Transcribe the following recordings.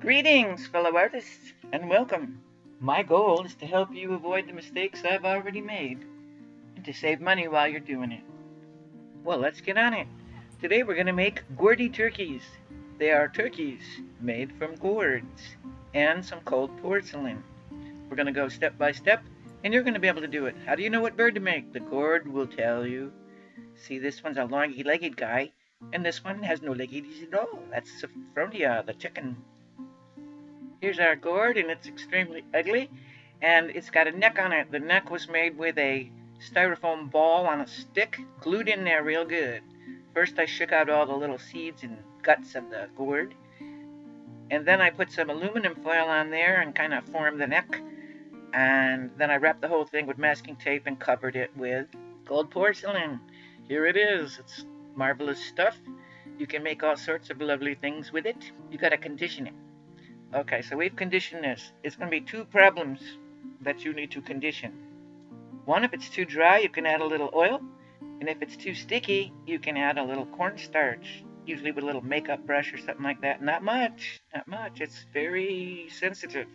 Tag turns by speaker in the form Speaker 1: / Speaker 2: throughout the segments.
Speaker 1: Greetings, fellow artists, and welcome. My goal is to help you avoid the mistakes I've already made and to save money while you're doing it. Well, let's get on it. Today we're going to make gourdy turkeys. They are turkeys made from gourds and some cold porcelain. We're going to go step by step, and you're going to be able to do it. How do you know what bird to make? The gourd will tell you. See, this one's a longy-legged guy, and this one has no leggies at all. That's Sophronia, the chicken. Here's our gourd, and it's extremely ugly, and it's got a neck on it. The neck was made with a styrofoam ball on a stick, glued in there real good. First I shook out all the little seeds and guts of the gourd, and then I put some aluminum foil on there and kind of formed the neck, and then I wrapped the whole thing with masking tape and covered it with gold porcelain. Here it is. It's marvelous stuff. You can make all sorts of lovely things with it. You gotta condition it. Okay, so we've conditioned this. It's going to be two problems that you need to condition. One, if it's too dry, you can add a little oil. And if it's too sticky, you can add a little cornstarch, usually with a little makeup brush or something like that. Not much, not much. It's very sensitive.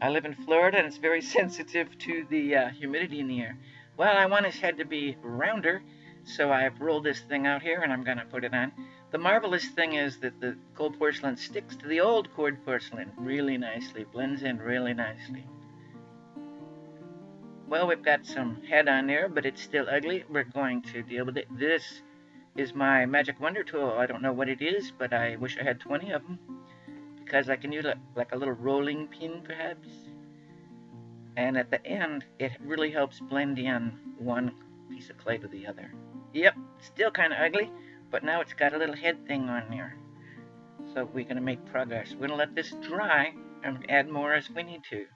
Speaker 1: I live in Florida, and it's very sensitive to the humidity in the air. Well, I want his head to be rounder, so I've rolled this thing out here, and I'm going to put it on. The marvelous thing is that the gold porcelain sticks to the old cold porcelain really nicely, blends in really nicely. Well, we've got some head on there, but it's still ugly. We're going to deal with it. This is my magic wonder tool. I don't know what it is, but I wish I had 20 of them, because I can use it like a little rolling pin, perhaps. And at the end, it really helps blend in one piece of clay to the other. Yep, still kind of ugly, but now it's got a little head thing on there. So we're going to make progress. We're going to let this dry and add more as we need to.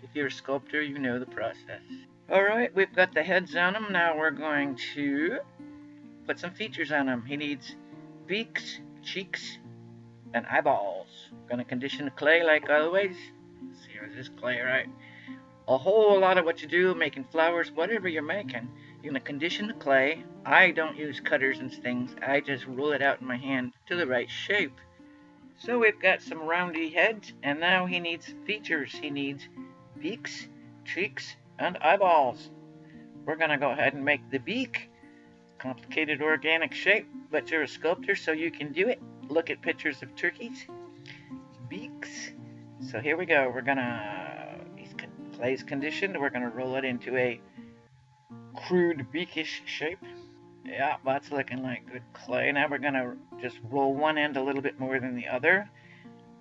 Speaker 1: If you're a sculptor, you know the process. Alright, we've got the heads on him. Now we're going to put some features on him. He needs beaks, cheeks, and eyeballs. Going to condition the clay like always. Let's see, is this clay right? A whole lot of what you do, making flowers, whatever you're making, you're going to condition the clay. I don't use cutters and things. I just roll it out in my hand to the right shape. So we've got some roundy heads, and now he needs features. He needs beaks, cheeks, and eyeballs. We're going to go ahead and make the beak. Complicated organic shape, but you're a sculptor, so you can do it. Look at pictures of turkeys. Beaks. So here we go. We're going to... Clay's conditioned. We're going to roll it into a crude beakish shape. Yeah, that's looking like good clay. Now we're going to just roll one end a little bit more than the other.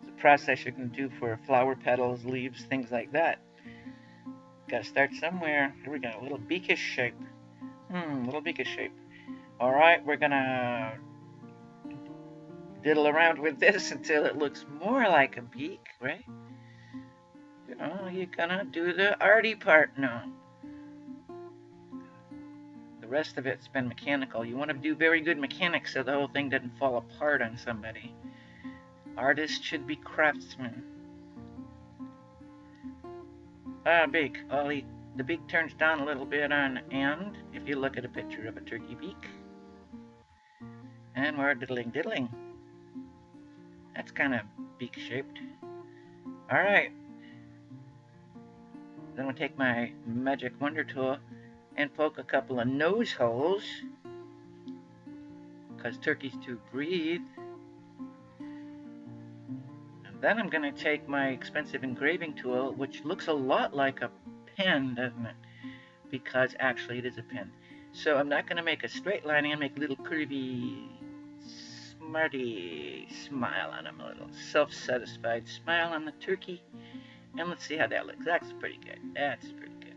Speaker 1: It's a process you can do for flower petals, leaves, things like that. Got to start somewhere. Here we go, a little beakish shape. Little beakish shape. All right, we're going to diddle around with this until it looks more like a beak, right? You know, you're gonna do the arty part now. The rest of it's been mechanical. You want to do very good mechanics so the whole thing doesn't fall apart on somebody. Artists should be craftsmen. Beak. The beak turns down a little bit on end if you look at a picture of a turkey beak. And we're diddling. That's kind of beak shaped. Alright. Then we'll take my magic wonder tool and poke a couple of nose holes, because turkeys do breathe. And then I'm going to take my expensive engraving tool, which looks a lot like a pen, doesn't it? Because actually it is a pen. So I'm not going to make a straight line, I'm going to make a little curvy, smarty smile on him, a little self-satisfied smile on the turkey. And let's see how that looks. That's pretty good. That's pretty good.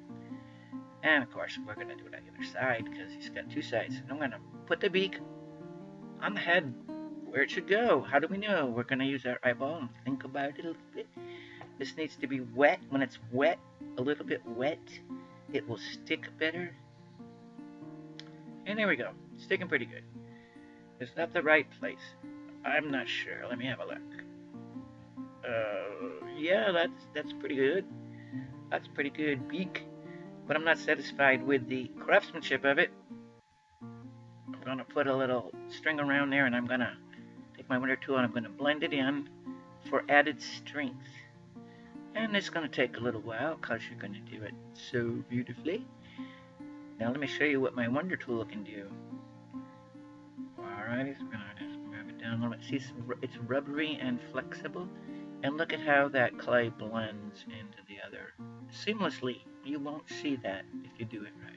Speaker 1: And of course, we're going to do it on the other side because he's got two sides. And I'm going to put the beak on the head where it should go. How do we know? We're going to use our eyeball and think about it a little bit. This needs to be wet. When it's wet, a little bit wet, it will stick better. And there we go. Sticking pretty good. Is that the right place? I'm not sure. Let me have a look. Yeah, that's pretty good. That's pretty good beak. But I'm not satisfied with the craftsmanship of it. I'm going to put a little string around there, and I'm going to take my wonder tool and I'm going to blend it in for added strength. And it's going to take a little while because you're going to do it so beautifully. Now let me show you what my wonder tool can do. Alright, I'm going to just move it down a little bit. See, it's rubbery and flexible. And look at how that clay blends into the other seamlessly. You won't see that if you do it right.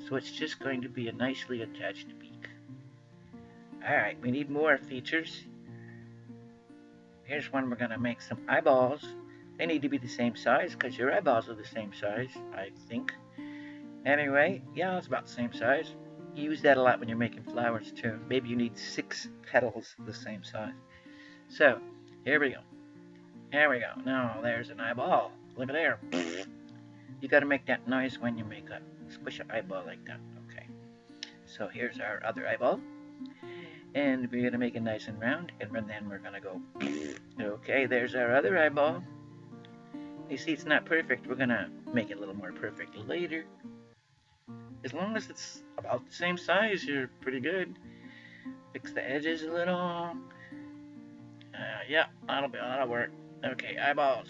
Speaker 1: So it's just going to be a nicely attached beak. Alright, we need more features. Here's one. We're going to make some eyeballs. They need to be the same size because your eyeballs are the same size, I think. Anyway, yeah, it's about the same size. You use that a lot when you're making flowers too. Maybe you need 6 petals the same size. So, here we go. There we go. Now, there's an eyeball. Look at there. You got to make that noise when you make a squish an eyeball like that. Okay. So, here's our other eyeball. And we're going to make it nice and round. And then we're going to go. Okay, there's our other eyeball. You see, it's not perfect. We're going to make it a little more perfect later. As long as it's about the same size, you're pretty good. Fix the edges a little. Yeah, that'll work. Okay, eyeballs.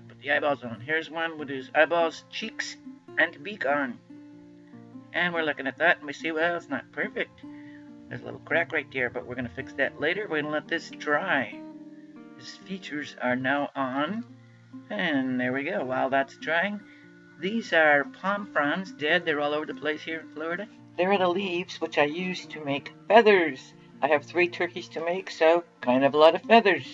Speaker 1: Put the eyeballs on. Here's one with his eyeballs, cheeks, and beak on. And we're looking at that, and we see, well, it's not perfect. There's a little crack right there, but we're going to fix that later. We're going to let this dry. His features are now on. And there we go. While that's drying, these are palm fronds, dead. They're all over the place here in Florida. They're the leaves, which I use to make feathers. I have 3 turkeys to make, so kind of a lot of feathers.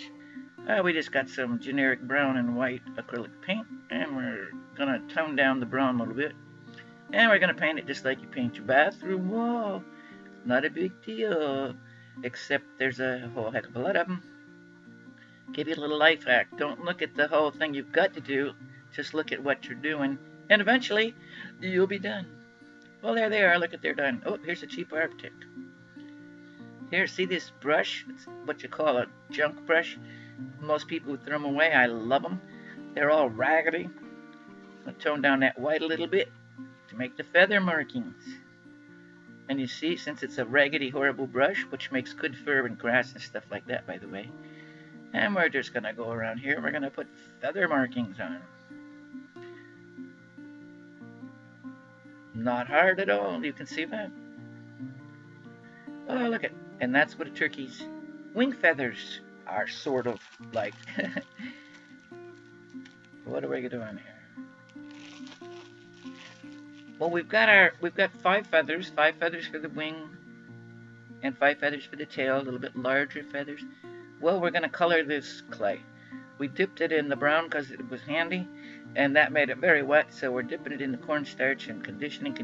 Speaker 1: We just got some generic brown and white acrylic paint, and we're going to tone down the brown a little bit. And we're going to paint it just like you paint your bathroom wall. Not a big deal, except there's a whole heck of a lot of them. Give you a little life hack. Don't look at the whole thing you've got to do. Just look at what you're doing, and eventually you'll be done. Well, there they are. Look at they're done. Oh, here's a cheap Arctic. Here, see this brush? It's what you call a junk brush. Most people would throw them away. I love them. They're all raggedy. I'll tone down that white a little bit to make the feather markings. And you see, since it's a raggedy, horrible brush, which makes good fur and grass and stuff like that, by the way. And we're just going to go around here. We're going to put feather markings on. Not hard at all. You can see that. Oh, look at, and that's what a turkey's wing feathers are sort of like. What are we doing here? Well, we've got 5 feathers. 5 feathers for the wing, and 5 feathers for the tail. A little bit larger feathers. Well, we're going to color this clay. We dipped it in the brown because it was handy, and that made it very wet, so we're dipping it in the cornstarch and conditioning.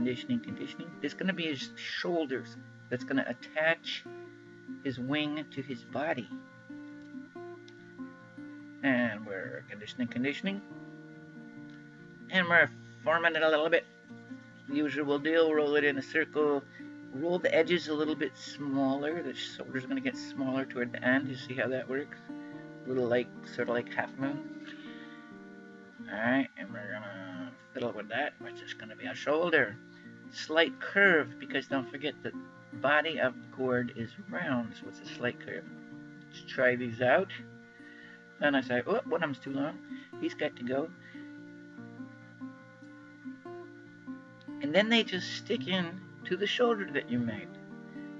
Speaker 1: It's going to be his shoulders that's going to attach his wing to his body. And we're conditioning. And we're forming it a little bit. Usual deal, roll it in a circle. Roll the edges a little bit smaller. The shoulder's going to get smaller toward the end. You see how that works? A little like, sort of like half moon. Alright, and we're going to fiddle with that, which is going to be a shoulder. Slight curve, because don't forget the body of the gourd is round, so it's a slight curve. Let's try these out. And I say, oh, one of them's too long. He's got to go. And then they just stick in to the shoulder that you made.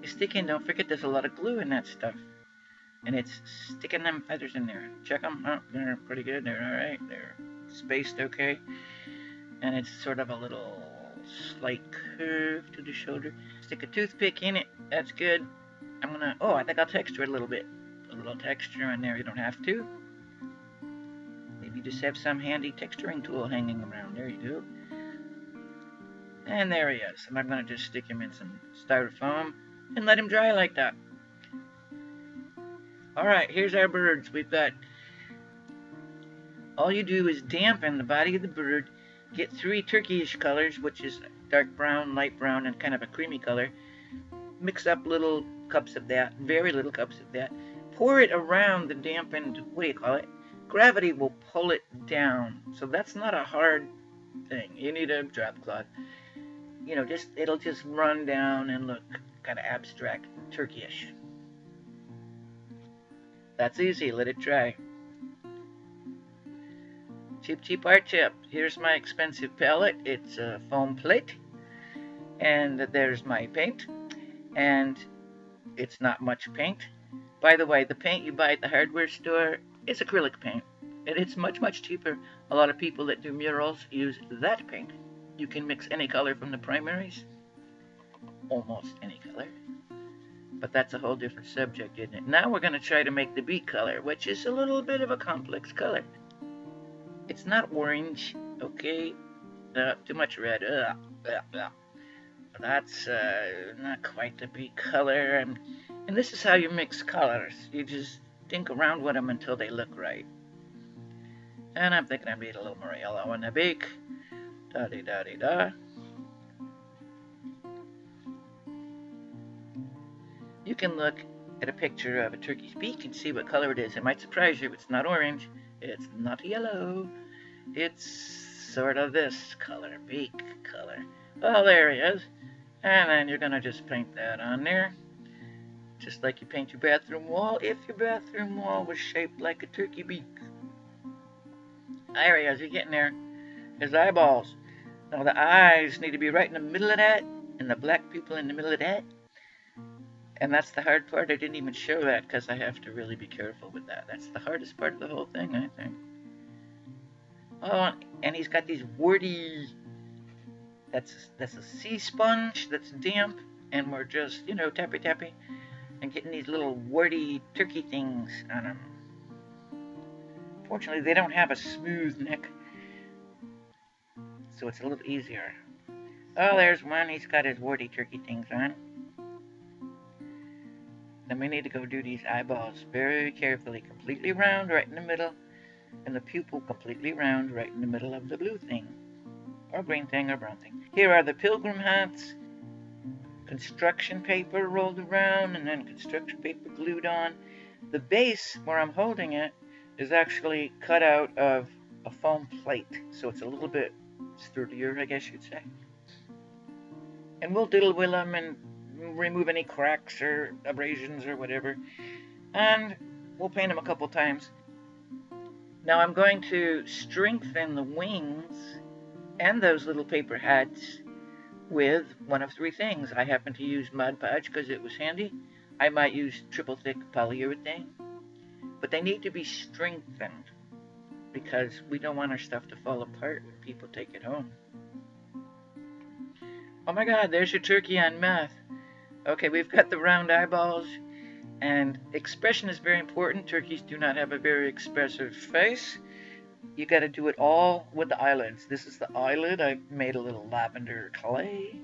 Speaker 1: You stick in, don't forget there's a lot of glue in that stuff. And it's sticking them feathers in there. Check them. Oh, they're pretty good. They're alright. They're spaced okay. And it's sort of a little slight curve to the shoulder. Stick a toothpick in it. That's good. I'm gonna, oh, I think I'll texture it a little bit. Put a little texture in there. You don't have to. Maybe just have some handy texturing tool hanging around. There you go. And there he is. And I'm going to just stick him in some styrofoam and let him dry like that. Alright, here's our birds. We've got, all you do is dampen the body of the bird, get 3 turkeyish colors, which is dark brown, light brown, and kind of a creamy color. Mix up little cups of that, very little cups of that. Pour it around the dampened, what do you call it? Gravity will pull it down. So that's not a hard thing. You need a drop cloth. You know, it'll just run down and look kind of abstract, turkeyish. That's easy, let it dry. Cheap art tip. Here's my expensive palette. It's a foam plate. And there's my paint. And it's not much paint. By the way, the paint you buy at the hardware store is acrylic paint. And it's much cheaper. A lot of people that do murals use that paint. You can mix any color from the primaries. Almost any color. But that's a whole different subject, isn't it? Now we're going to try to make the beak color, which is a little bit of a complex color. It's not orange, okay? Too much red. That's not quite the beak color. And this is how you mix colors. You just think around with them until they look right. And I'm thinking I need a little more yellow on the beak. Da-dee-da-dee-da. You can look at a picture of a turkey's beak and see what color it is. It might surprise you. It's not orange. It's not yellow. It's sort of this color, beak color. Oh, there he is. And then you're going to just paint that on there. Just like you paint your bathroom wall if your bathroom wall was shaped like a turkey beak. There he is. You're getting there. His eyeballs. Now the eyes need to be right in the middle of that, and the black pupil in the middle of that. And that's the hard part. I didn't even show that because I have to really be careful with that. That's the hardest part of the whole thing, I think. Oh, and he's got these warty... That's a sea sponge that's damp, and we're just, tappy and getting these little warty turkey things on them. Fortunately, they don't have a smooth neck, so it's a little easier. Oh, there's one. He's got his warty turkey things on. Then we need to go do these eyeballs very carefully, completely round right in the middle, and the pupil completely round right in the middle of the blue thing, or green thing, or brown thing. Here are the pilgrim hats, construction paper rolled around, and then construction paper glued on. The base, where I'm holding it, is actually cut out of a foam plate, so it's a little bit sturdier, I guess you'd say. And we'll diddle with them and remove any cracks or abrasions or whatever, and we'll paint them a couple times. Now I'm going to strengthen the wings and those little paper hats with one of three things. I happen to use Mod Podge because it was handy. I might use triple thick polyurethane, but they need to be strengthened because we don't want our stuff to fall apart when people take it home. Oh my God, there's your turkey on meth. Okay, we've got the round eyeballs, and expression is very important. Turkeys do not have a very expressive face. You got to do it all with the eyelids. This is the eyelid. I made a little lavender clay,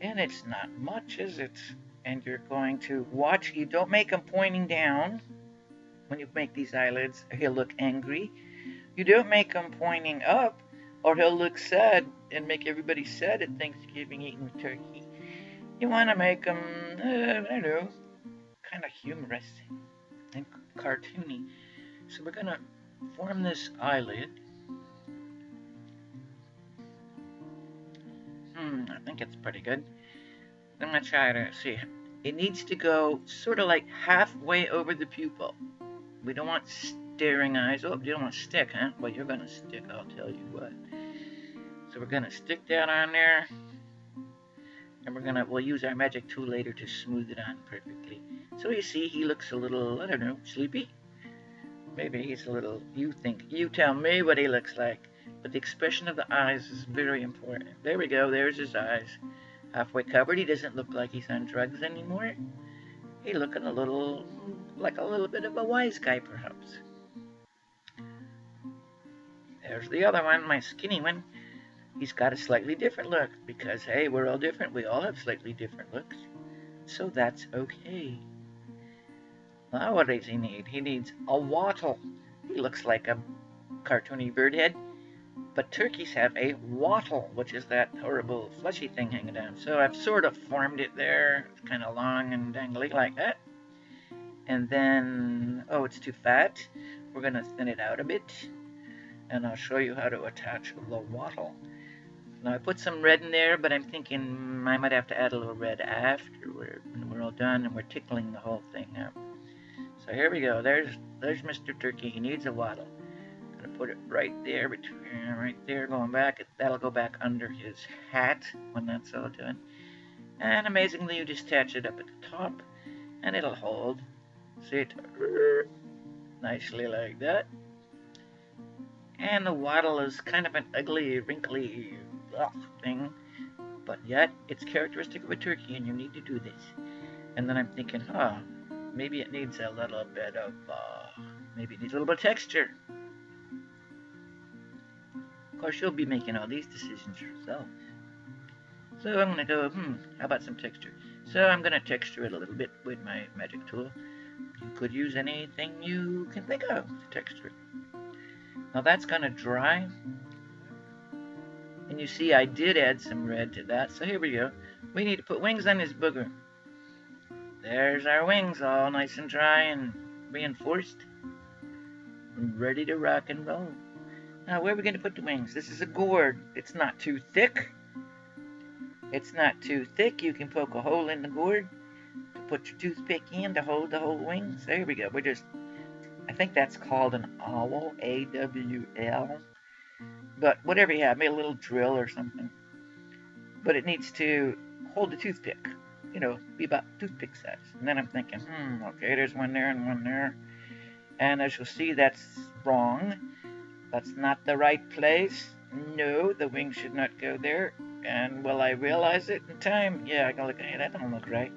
Speaker 1: and it's not much, is it? And you're going to watch. You don't make them pointing down when you make these eyelids. He'll look angry. You don't make them pointing up, or he'll look sad and make everybody sad at Thanksgiving eating turkey. You want to make them, I don't know, kind of humorous and cartoony. So we're going to form this eyelid. I think it's pretty good. I'm going to try to see. It needs to go sort of like halfway over the pupil. We don't want staring eyes. Oh, you don't want to stick, huh? Well, you're going to stick, I'll tell you what. So we're going to stick that on there. And we'll use our magic tool later to smooth it on perfectly. So you see, he looks a little, I don't know, sleepy. Maybe he's a little, you tell me what he looks like. But the expression of the eyes is very important. There we go, there's his eyes. Halfway covered. He doesn't look like he's on drugs anymore. He's looking a little, like a little bit of a wise guy, perhaps. There's the other one, my skinny one. He's got a slightly different look because, hey, we're all different. We all have slightly different looks. So that's okay. Now what does he need? He needs a wattle. He looks like a cartoony bird head. But turkeys have a wattle, which is that horrible fleshy thing hanging down. So I've sort of formed it there. It's kind of long and dangly like that. And then, oh, it's too fat. We're going to thin it out a bit. And I'll show you how to attach the wattle. Now I put some red in there, but I'm thinking I might have to add a little red after when we're all done and we're tickling the whole thing up. So So here we go. There's Mr. Turkey. He needs a waddle. Gonna put it right there, right there, going back. That'll go back under his hat when that's all done. And amazingly, you just attach it up at the top, and it'll hold. See it nicely like that. And the waddle is kind of an ugly, wrinkly thing, but yet it's characteristic of a turkey, and you need to do this. And then I'm thinking, maybe it needs a little bit of, maybe it needs a little bit of texture. Of course, you'll be making all these decisions yourself. So I'm going to go, how about some texture? So I'm going to texture it a little bit with my magic tool. You could use anything you can think of to texture it. Now that's going to dry. And you see I did add some red to that. So here we go. We need to put wings on this booger. There's our wings, all nice and dry and reinforced. Ready to rock and roll. Now where are we going to put the wings? This is a gourd. It's not too thick. It's not too thick. You can poke a hole in the gourd to put your toothpick in to hold the whole wing. So here we go. I think that's called an owl, A-W-L. But whatever you have, maybe a little drill or something. But it needs to hold the toothpick. Be about toothpick size. And then I'm thinking, okay, there's one there and one there. And as you'll see, that's wrong. That's not the right place. No, the wing should not go there. And will I realize it in time? Yeah, I can look at it. That don't look right.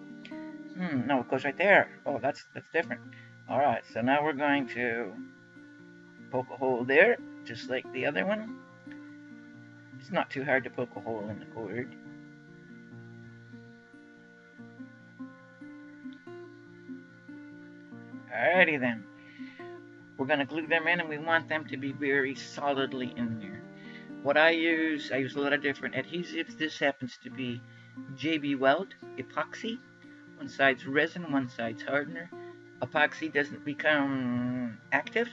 Speaker 1: No, it goes right there. Oh, that's different. All right, so now we're going to poke a hole there, just like the other one. It's not too hard to poke a hole in the gourd. Alrighty then. We're going to glue them in, and we want them to be very solidly in there. What I use a lot of different adhesives. This happens to be JB Weld epoxy. One side's resin, one side's hardener. Epoxy doesn't become active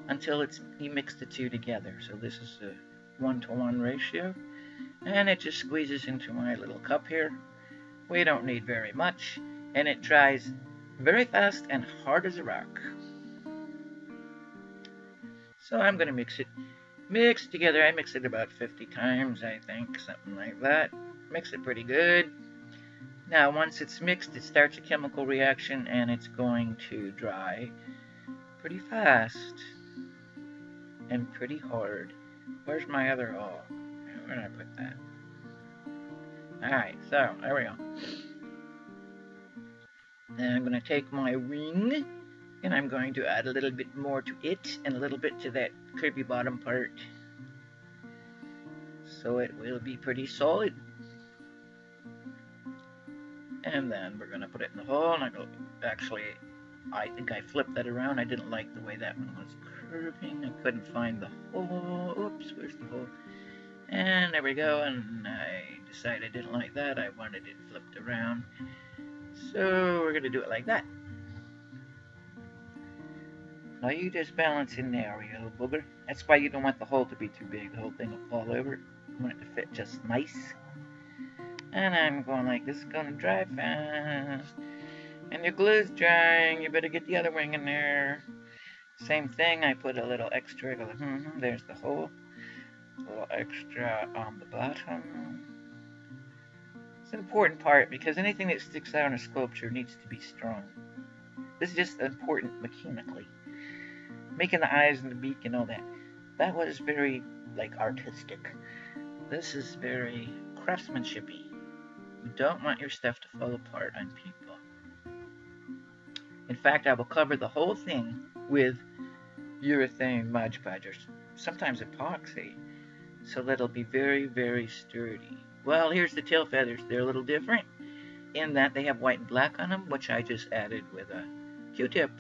Speaker 1: until you mix the two together. So this is a 1-to-1 ratio. And it just squeezes into my little cup here. We don't need very much. And it dries very fast and hard as a rock. So I'm going to mix it together. I mix it about 50 times, I think, something like that. Mix it pretty good. Now, once it's mixed, it starts a chemical reaction, and it's going to dry pretty fast and pretty hard. Where's my other hole? Where did I put that? Alright, so there we go. Then I'm going to take my ring, and I'm going to add a little bit more to it, and a little bit to that curvy bottom part. So it will be pretty solid. And then we're going to put it in the hole, and I think I flipped that around. I didn't like the way that one was curving. I couldn't find the hole. Oops, where's the hole? And there we go, and I decided I didn't like that. I wanted it flipped around. So we're going to do it like that. Now you just balance in there, you little booger. That's why you don't want the hole to be too big. The whole thing will fall over. You want it to fit just nice. And I'm going like this. It's going to dry fast. And your glue's drying. You better get the other wing in there. Same thing. I put a little extra. There's the hole. A little extra on the bottom. It's an important part because anything that sticks out in a sculpture needs to be strong. This is just important mechanically. Making the eyes and the beak and all that. That was very, artistic. This is very craftsmanshipy. You don't want your stuff to fall apart on people. In fact, I will cover the whole thing with urethane Mod Podge, or sometimes epoxy, so that it'll be very, very sturdy. Well, here's the tail feathers. They're a little different in that they have white and black on them, which I just added with a Q-tip.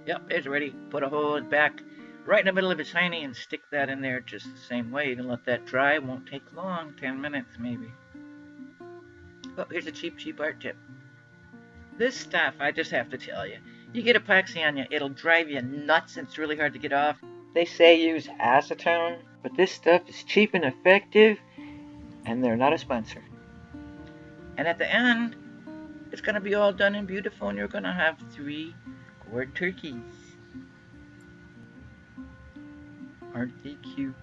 Speaker 1: Yep, it's ready. Put a hole back right in the middle of his hiney and stick that in there just the same way. You can let that dry. It won't take long, 10 minutes maybe. Oh, here's a cheap art tip. This stuff, I just have to tell you, you get epoxy on you, it'll drive you nuts and it's really hard to get off. They say use acetone, but this stuff is cheap and effective, and they're not a sponsor. And at the end, it's going to be all done and beautiful, and you're going to have 3 gourd turkeys. Aren't they cute?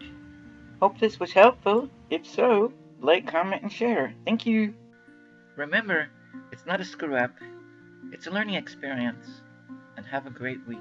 Speaker 1: Hope this was helpful. If so, like, comment, and share. Thank you. Remember, it's not a screw up. It's a learning experience. And have a great week.